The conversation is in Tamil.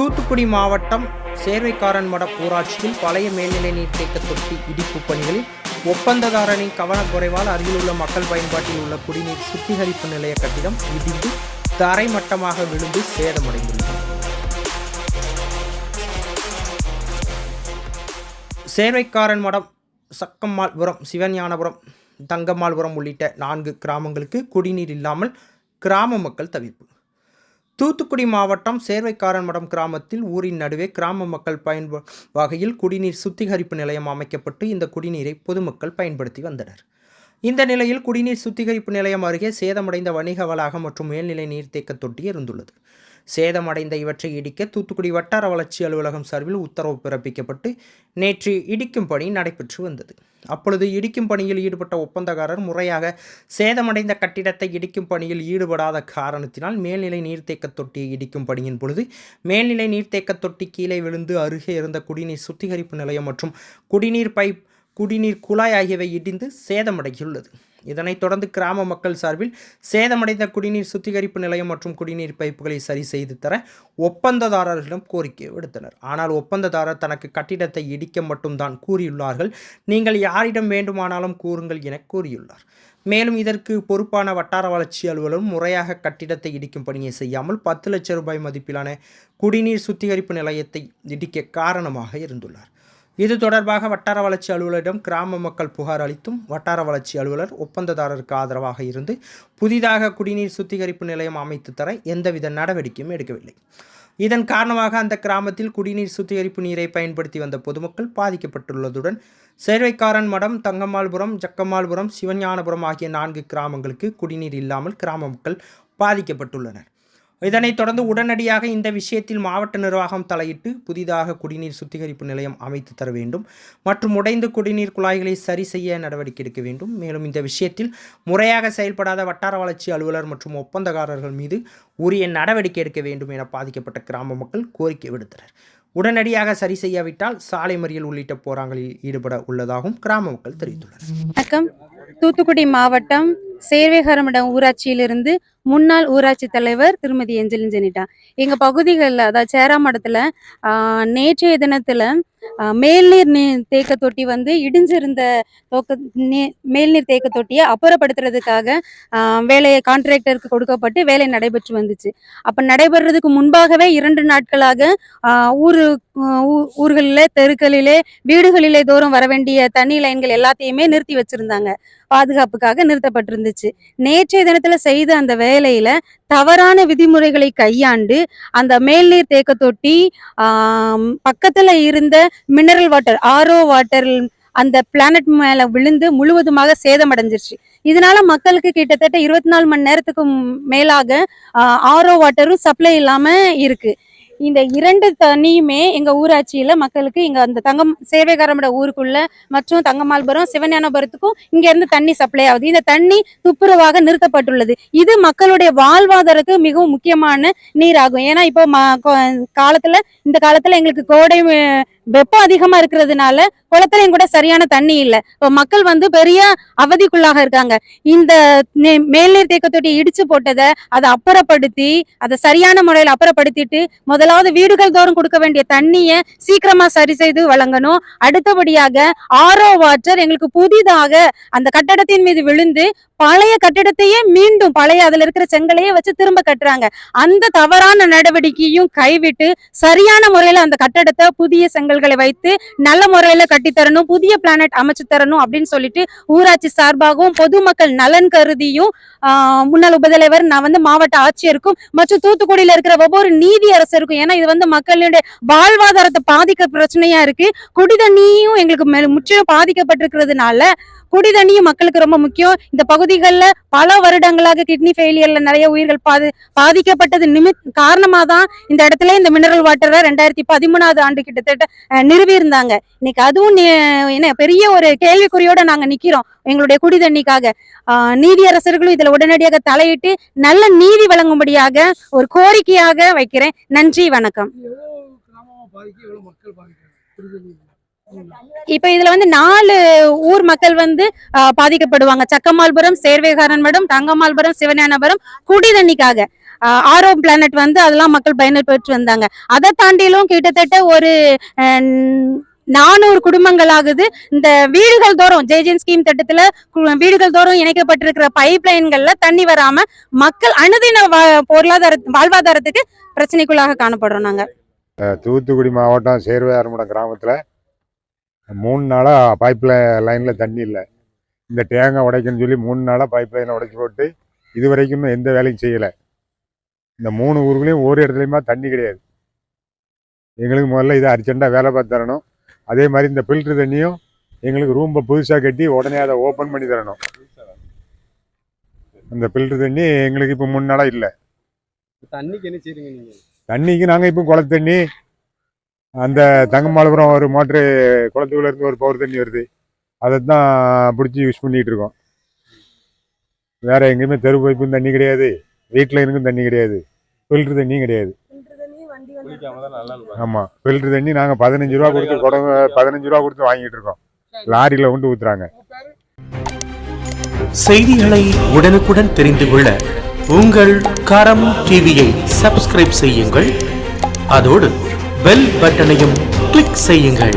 தூத்துக்குடி மாவட்டம் சேர்வைக்காரன்மடம் ஊராட்சியில் பழைய மேல்நிலை நீர்த்தேக்க தொட்டி இடிப்பு பணிகளில் ஒப்பந்ததாரரின் கவனக்குறைவால் அருகிலுள்ள மக்கள் பயன்பாட்டில் உள்ள குடிநீர் சுத்திகரிப்பு நிலைய கட்டிடம் இடிந்து தரைமட்டமாக விழுந்து சேதமடைந்துள்ளது. சேர்வைக்காரன்மடம், சக்கம்மாள்புரம், சிவஞானபுரம், தங்கம்மாள்புரம் உள்ளிட்ட 4 கிராமங்களுக்கு குடிநீர் இல்லாமல் கிராம மக்கள் தவிப்பு. தூத்துக்குடி மாவட்டம் சேர்வைக்காரன்மடம் கிராமத்தில் ஊரின் நடுவே கிராம மக்கள் வகையில் குடிநீர் சுத்திகரிப்பு நிலையம் அமைக்கப்பட்டு இந்த குடிநீரை பொதுமக்கள் பயன்படுத்தி வந்தனர். இந்த நிலையில் குடிநீர் சுத்திகரிப்பு நிலையம் அருகே சேதமடைந்த வணிக வளாகம் மற்றும் மேல்நிலை நீர்த்தேக்க தொட்டி இருந்துள்ளது. சேதமடைந்த இவற்றை இடிக்க தூத்துக்குடி வட்டார வளர்ச்சி அலுவலகம் சார்பில் உத்தரவு பிறப்பிக்கப்பட்டு நேற்று இடிக்கும் பணி நடைபெற்று வந்தது. அப்பொழுது இடிக்கும் பணியில் ஈடுபட்ட ஒப்பந்தக்காரர் முறையாக சேதமடைந்த கட்டிடத்தை இடிக்கும் பணியில் ஈடுபடாத காரணத்தினால் மேல்நிலை நீர்த்தேக்க தொட்டியை இடிக்கும் பணியின் பொழுது மேல்நிலை நீர்த்தேக்க தொட்டி கீழே விழுந்து அருகே இருந்த குடிநீர் சுத்திகரிப்பு நிலையம் மற்றும் குடிநீர் குழாய் ஆகியவை இடிந்து சேதமடைந்துள்ளது. இதனைத் தொடர்ந்து கிராம மக்கள் சார்பில் சேதமடைந்த குடிநீர் சுத்திகரிப்பு நிலையம் மற்றும் குடிநீர் பைப்புகளை சரி செய்து தர ஒப்பந்ததாரர்களிடம் கோரிக்கை விடுத்தனர். ஆனால் ஒப்பந்ததாரர் தனக்கு கட்டிடத்தை இடிக்க மட்டும்தான் கூறியுள்ளார்கள், நீங்கள் யாரிடம் வேண்டுமானாலும் கூறுங்கள் என கூறியுள்ளார். மேலும் இதற்கு பொறுப்பான வட்டார வளர்ச்சி அலுவலரும் முறையாக கட்டிடத்தை இடிக்கும் பணியை செய்யாமல் 10 லட்சம் ரூபாய் மதிப்பிலான குடிநீர் சுத்திகரிப்பு நிலையத்தை இடிக்க காரணமாக இருந்துள்ளார். இது தொடர்பாக வட்டார வளர்ச்சி அலுவலரிடம் கிராம மக்கள் புகார் அளித்தும் வட்டார வளர்ச்சி அலுவலர் ஒப்பந்ததாரருக்கு ஆதரவாக இருந்து புதிதாக குடிநீர் சுத்திகரிப்பு நிலையம் அமைத்து தர எந்தவித நடவடிக்கையும் எடுக்கவில்லை. இதன் காரணமாக அந்த கிராமத்தில் குடிநீர் சுத்திகரிப்பு நீரை பயன்படுத்தி வந்த பொதுமக்கள் பாதிக்கப்பட்டுள்ளதுடன் சேர்வைக்காரன்மடம், தங்கம்மாள்புரம், ஜக்கம்மாள்புரம், சிவஞானபுரம் ஆகிய 4 கிராமங்களுக்கு குடிநீர் இல்லாமல் கிராம மக்கள் பாதிக்கப்பட்டுள்ளனர். இதனைத் தொடர்ந்து உடனடியாக இந்த விஷயத்தில் மாவட்ட நிர்வாகம் தலையிட்டு புதிதாக குடிநீர் சுத்திகரிப்பு நிலையம் அமைத்து தர வேண்டும் மற்றும் உடைந்த குடிநீர் குழாய்களை சரி செய்ய நடவடிக்கை எடுக்க வேண்டும். மேலும் இந்த விஷயத்தில் முறையாக செயல்படாத வட்டார வளர்ச்சி அலுவலர் மற்றும் ஒப்பந்தக்காரர்கள் மீது உரிய நடவடிக்கை எடுக்க வேண்டும் என பாதிக்கப்பட்ட கிராம மக்கள் கோரிக்கை விடுத்தனர். உடனடியாக சரி செய்யாவிட்டால் சாலை மறியல் உள்ளிட்ட போராட்டங்களில் ஈடுபட உள்ளதாகவும் கிராம மக்கள் தெரிவித்துள்ளனர். வணக்கம். தூத்துக்குடி மாவட்டம் சேர்வைக்காரன்மடம் ஊராட்சியிலிருந்து முன்னாள் ஊராட்சி தலைவர் திருமதி ஏஞ்சலின். எங்க பகுதிகளில், அதாவது சேராமடத்துல நேற்றைய தினத்துல மேல்நீர் தேக்க தொட்டி இடிஞ்சிருந்த மேல்நீர் தேக்க தொட்டியை அப்புறப்படுத்துறதுக்காக வேலையை கான்ட்ராக்டருக்கு கொடுக்கப்பட்டு வேலை நடைபெற்று வந்துச்சு. அப்ப நடைபெறதுக்கு முன்பாகவே 2 நாட்களாக ஊர்களிலே, தெருக்களிலே, வீடுகளிலே தோறும் வர வேண்டிய தண்ணி லைன்கள் எல்லாத்தையுமே நிறுத்தி வச்சிருந்தாங்க. பாதுகாப்புக்காக நிறுத்தப்பட்டிருந்துச்சு. நேற்றைய தினத்துல செய்த அந்த வேலையில தவறான விதிமுறைகளை கையாண்டு அந்த மேல்நீர் தேக்க தொட்டி பக்கத்துல இருந்த மினரல் வாட்டர், RO வாட்டர் அந்த பிளானட் மேல விழுந்து முழுவதுமாக சேதமடைஞ்சிருச்சு. இதனால மக்களுக்கு கிட்டத்தட்ட 24 மணி நேரத்துக்கு மேலாக RO வாட்டரும் சப்ளை இல்லாம இருக்கு. இந்த 2 தண்ணியுமே எங்க ஊராட்சியில மக்களுக்கு இங்க அந்த சேர்வைக்காரன்மடம் ஊருக்குள்ள மற்றும் தங்கம்மாள்புரம், சிவஞானபுரத்துக்கும் இங்க இருந்து தண்ணி சப்ளை ஆகுது. இந்த தண்ணி துப்புரவாக நிறுத்தப்பட்டுள்ளது. இது மக்களுடைய வாழ்வாதாரத்துக்கு மிகவும் முக்கியமான நீர் ஆகும். ஏன்னா இப்போ இந்த காலத்துல எங்களுக்கு கோடை வெப்பம் அதிகமா இருக்கிறதுனால குளத்துலையும் கூட சரியான தண்ணி இல்லை. இப்போ மக்கள் பெரிய அவதிக்குள்ளாக இருக்காங்க. இந்த மேல்நீர் தேக்க தொட்டியை இடிச்சு போட்டதை அதை அப்புறப்படுத்தி அதை சரியான முறையில் அப்புறப்படுத்திட்டு முதலாவது வீடுகள் தோறும் கொடுக்க வேண்டிய தண்ணியை சீக்கிரமா சரி செய்து வழங்கணும். அடுத்தபடியாக RO வாட்டர் எங்களுக்கு புதிதாக அந்த கட்டடத்தின் மீது விழுந்து பழைய கட்டிடத்தையே மீண்டும் அதுல இருக்கிற செங்கலையே வச்சு திரும்ப கட்டுறாங்க. அந்த தவறான நடவடிக்கையும் கைவிட்டு சரியான முறையில அந்த கட்டடத்தை புதிய செங்கல்களை வைத்து நல்ல முறையில கட்டித்தரணும், புதிய பிளானட் அமைச்சு தரணும் அப்படின்னு சொல்லிட்டு ஊராட்சி சார்பாகவும் பொதுமக்கள் நலன் கருதியும் முன்னாள் உபதலைவர் நான் மாவட்ட ஆட்சியருக்கும் மற்றும் தூத்துக்குடியில இருக்கிற ஒவ்வொரு நீதி அரசருக்கும், ஏன்னா இது மக்களுடைய வாழ்வாதாரத்தை பாதிக்க பிரச்சனையா இருக்கு. குடிதண்ணியும் எங்களுக்கு முற்றிலும் பாதிக்கப்பட்டிருக்கிறதுனால குடிதண்ணியும் மக்களுக்கு ரொம்ப முக்கியம். இந்த பகுதிகளில் பல வருடங்களாக கிட்னி ஃபெயிலியர்ல நிறைய உயிர்கள் பாதிக்கப்பட்டது காரணமா தான் இந்த இடத்துல இந்த மினரல் வாட்டரை 2013ஆவது ஆண்டு கிட்டத்தட்ட நிறுவி இருந்தாங்க. இன்னைக்கு அதுவும் பெரிய ஒரு கேள்விக்குறியோட நாங்க நிக்கிறோம் எங்களுடைய குடிதண்ணிக்காக. நீதியரசர்களும் இதுல உடனடியாக தலையிட்டு நல்ல நீதி வழங்கும்படியாக ஒரு கோரிக்கையாக வைக்கிறேன். நன்றி, வணக்கம். இப்ப இதுல 4 ஊர் மக்கள் பாதிக்கப்படுவாங்க. சக்கம்மாள்புரம், சேர்வைக்காரன்மடம், தங்கம்மாள்புரம், சிவஞானபுரம் குடிதண்ணிக்காக. ஆரோ பிளானட் வந்து அதெல்லாம் மக்கள் பயன்பெற்று வந்தாங்க. அதை தாண்டிலும் கிட்டத்தட்ட ஒரு 400 குடும்பங்கள் ஆகுது. இந்த வீடுகள் தோறும் ஜேஜென் ஸ்கீம் திட்டத்துல வீடுகள் தோறும் இணைக்கப்பட்டிருக்கிற பைப் லைன்கள்ல தண்ணி வராம மக்கள் அனுதின வாழ்வாதாரத்துக்கு பிரச்சனைக்குள்ளாக காணப்படுறோம் நாங்க. தூத்துக்குடி மாவட்டம் சேர்வையாறுமுடம் கிராமத்தில் 3 நாளாக பைப் லைனில் தண்ணி இல்லை. இந்த தேங்காய் உடைக்கணும்னு சொல்லி 3 நாளாக பைப் லைனை உடைச்சி போட்டு இது வரைக்கும் எந்த வேலையும் செய்யலை. இந்த 3 ஊர்களையும் ஒரு இடத்துலையுமா தண்ணி கிடையாது. எங்களுக்கு முதல்ல இதை அர்ஜென்ட்டாக வேலை பார்த்து தரணும். அதே மாதிரி இந்த ஃபில்ட்ரு தண்ணியும் எங்களுக்கு ரூம்பை புதுசாக கட்டி உடனே அதை ஓப்பன் பண்ணி தரணும். அந்த ஃபில்ட்ரு தண்ணி எங்களுக்கு இப்போ 3 நாளாக இல்லை. தண்ணிக்கு என்ன செய்றீங்க நீங்கள்? தண்ணிக்கு நாங்கள் இப்போ குளத்து தண்ணி, அந்த தங்கமாலபுரம் ஒரு மோட்ரு குளத்துக்குள்ளேருந்து ஒரு பவர் தண்ணி வருது, அதை தான் பிடிச்சி யூஸ் பண்ணிகிட்டு இருக்கோம். வேறு எங்கேயுமே தெரு பைப்பும் தண்ணி கிடையாது, வீட்டில் இருக்கும் தண்ணி கிடையாது, ஃபில்ட்ரு தண்ணியும் கிடையாது. ஆமாம், ஃபில்ட்ரு தண்ணி நாங்கள் 15 ரூபா கொடுத்து 15 ரூபா கொடுத்து வாங்கிட்டு இருக்கோம். லாரியில் கொண்டு ஊற்றுறாங்க. செய்திகளை உடனுக்குடன் தெரிந்து கொள்ள உங்கள் கரம் டிவியை சப்ஸ்கிரைப் செய்யுங்கள். அதோடு பெல் பட்டனையும் கிளிக் செய்யுங்கள்.